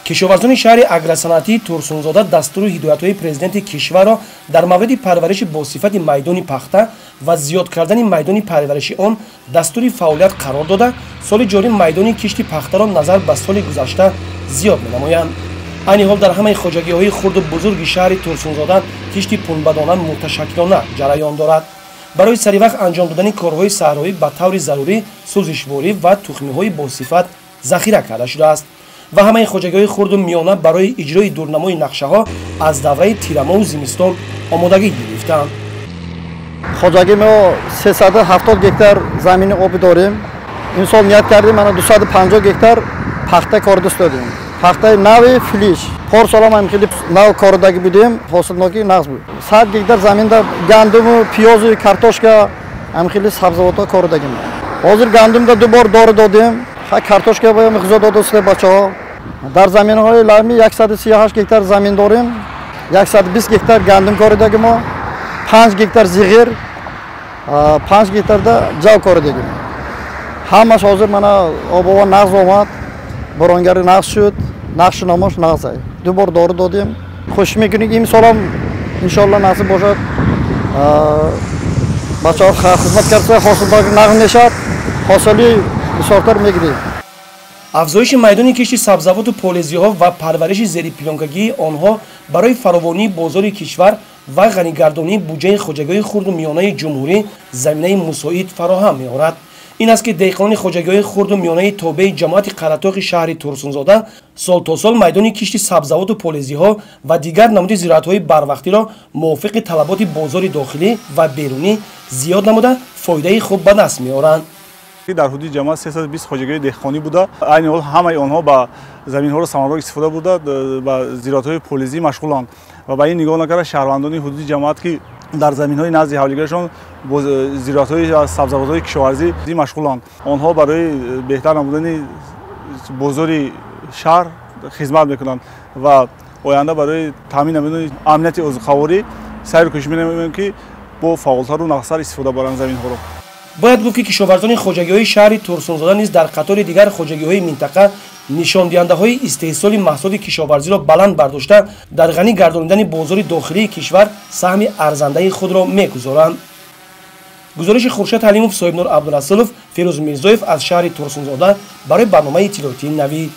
кишоварзони шаҳри агросанъатии турсунзода дастури ҳидоятҳои президенти кишварро дар мавриди парвариши босифати майдони пахта ва зиёд кардани майдони парвариши он дастури фаъолият қарор дода, соли ҷорӣ майдони кишти пахтаро назар ба соли гузашта зиёд менамоянд. айни ҳол дар ҳамаи хоҷагиҳои хурду бузурги шаҳри турсунзода кишти пунбадона муташаккилона ҷараён дорад. барои саривақт анҷом додани корҳои саҳроӣ ба таври зарурӣ сӯзишворӣ ва тухмиҳои босифат захира карда шудааст ва ҳамаи хоҷагиҳои хурду миёна барои иҷрои дурнамои нақшаҳо аз давраи тирамоҳу зимистон омодагӣ гирифтанд. хоҷагӣ мо 370 гектар замини обӣ дорем. имсол ният кардем ана 250 гектар пахта кордус додем. пахтаи нави филиш порсолам ҳамхели нав кордагӣ будем, ҳосилнокӣ нағз буд. 100 гектар заминда гандуму пиёзу картошка ҳамхели сабзавотҳо кордагӣ. ҳозир гандумда дубор дору додем, картошка боям ғизо додастем бачаҳо. дар заминҳои лами 138 гектар замин дорем. 120 гектар гандум коридагӣ мо, 5 гектар зиғир, 5 гектарда ҷав коридагӣ. ҳамаш ҳозир мана обова нағз омад, боронгари нағз шуд, нақшиномош нағз ай. ду бор дору додем. хушӣ мекунем имсолам иншоалло насиб бошад. бачаҳо хизмат карда ҳосилдорӣ нағз мешавад, ҳосили бисёртар мегирем. афзоиши майдони кишти сабзавоту полезиҳо ва парвариши зери пилёнкагии онҳо барои фаровонии бозори кишвар ва ғанигардонии буҷаи хоҷагиҳои хурду миёнаи ҷумҳурӣ заминаи мусоид фароҳам меорад. ин аст ки деҳқонони хоҷагиҳои хурду миёнаи тобеи ҷамоати қаратоқи шаҳри турсунзода сол то сол майдони кишти сабзавоту полезиҳо ва дигар намуди зироатҳои барвақтиро мувофиқи талаботи бозори дохилӣ ва берунӣ зиёд намуда фоидаи хуб ба даст меоранд. дар ҳудуди ҷамоат 320 хоҷагиҳои деҳқонӣ буда, айни ҳол ҳамаи онҳо ба заминҳоро самарбар истифода бурда ба зироатҳои полезӣ машғуланд ва ба ин нигоҳ накарда шаҳрвандони ҳудуди ҷамоат ки дар заминҳои назди ҳавлигарашон бо зироатҳои сабзавотҳои кишоварзӣ машғуланд. онҳо барои беҳтар намудани бозори шаҳр хизмат мекунанд ва оянда барои таъмин намудани амнияти озуқаворӣ сайру кӯшиш менамоем ки бо фаъолтару нағзтар истифода баранд заминҳоро. бояд гуфт ки кишоварзони хоҷагиҳои шаҳри турсунзода низ дар қатори дигар хоҷагиҳои минтақа нишондиҳандаҳои истеҳсоли маҳсулоти кишоварзиро баланд бардошта дар ғанӣ гардонидани бозори дохилии кишвар саҳми арзандаи худро мегузоранд. гузориши хуршед ҳалимов, соҳибнур абдурасулов, фирӯз мирзоев аз шаҳри турсунзода барои барномаи иттилоъотии Навид.